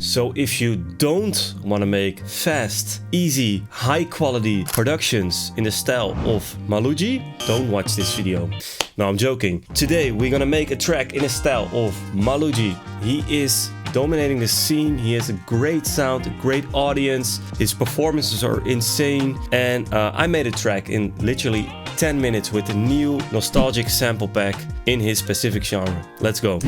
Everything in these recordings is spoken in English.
So if you don't want to make fast, easy, high quality productions in the style of Malugi, don't watch this video. No, I'm joking. Today we're gonna make a track in the style of Malugi. He is dominating the scene. He has a great sound, a great audience. His performances are insane. And I made a track in literally 10 minutes with a new nostalgic sample pack in his specific genre. Let's go.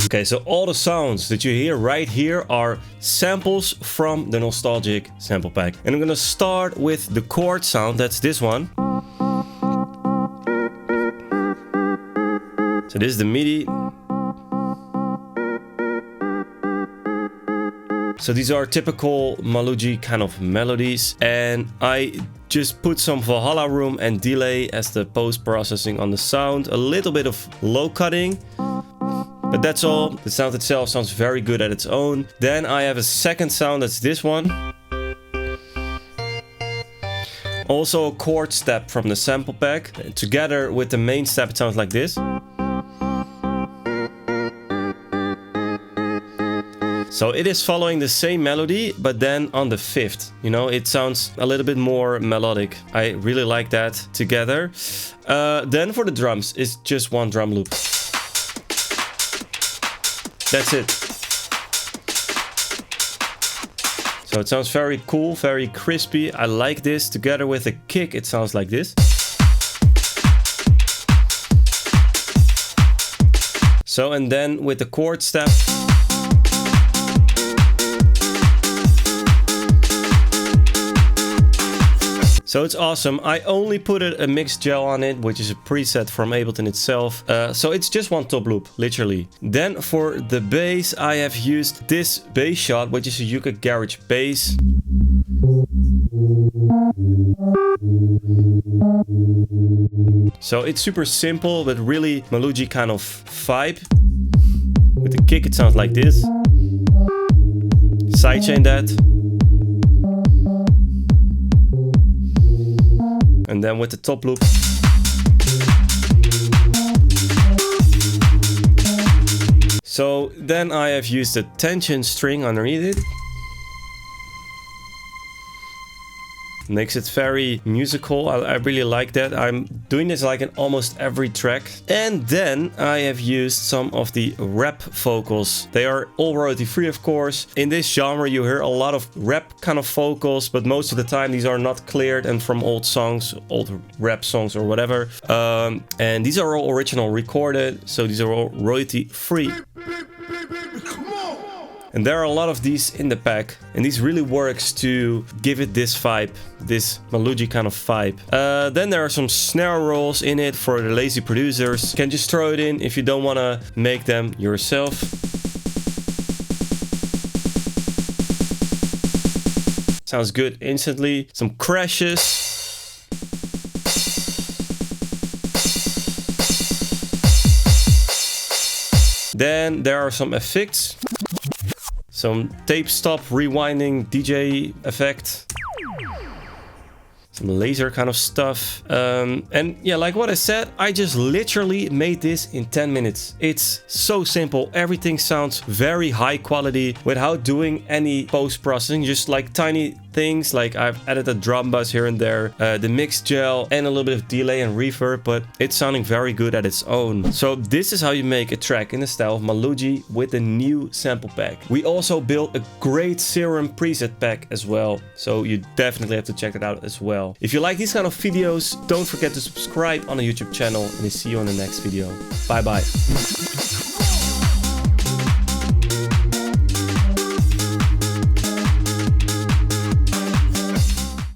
Okay, so all the sounds that you hear right here are samples from the nostalgic sample pack. And I'm gonna start with the chord sound, that's this one. So this is the MIDI. So these are typical Malugi kind of melodies, and I just put some Valhalla room and delay as the post-processing on the sound, a little bit of low cutting. But that's all. The sound itself sounds very good at its own. Then I have a second sound, that's this one. Also a chord step from the sample pack. Together with the main step it sounds like this. So it is following the same melody, but then on the fifth. You know, it sounds a little bit more melodic. I really like that together. Then for the drums, it's just one drum loop. That's it. So it sounds very cool, very crispy. I like this. Together with a kick, it sounds like this. So, and then with the chord step. So it's awesome. I only put a mixed gel on it, which is a preset from Ableton itself. So it's just one top loop, literally. Then for the bass, I have used this bass shot, which is a Yuka Garage bass. So it's super simple, but really Malugi kind of vibe. With the kick, it sounds like this. Sidechain that. And then with the top loop. So then I have used a tension string underneath it. Makes it very musical. I really like that. I'm doing this like in almost every track. And then I have used some of the rap vocals. They are all royalty free, of course. In this genre you hear a lot of rap kind of vocals, but most of the time these are not cleared and from old songs, old rap songs or whatever. And these are all original recorded, so these are all royalty free. And there are a lot of these in the pack, and these really works to give it this vibe, this Malugi kind of vibe. Then there are some snare rolls in it for the lazy producers. You can just throw it in if you don't want to make them yourself. Sounds good instantly. Some crashes. Then there are some effects. Some tape stop, rewinding, DJ effect. Some laser kind of stuff. And yeah, like what I said, I just literally made this in 10 minutes. It's so simple. Everything sounds very high quality without doing any post-processing. Just like tiny things, like I've added a drum bus here and there, the mixed gel and a little bit of delay and reverb, but it's sounding very good at its own. So this is how you make a track in the style of Malugi with a new sample pack. We also built a great Serum preset pack as well, so you definitely have to check it out as well. If you like these kind of videos, don't forget to subscribe on the YouTube channel, and I see you on the next video. Bye bye.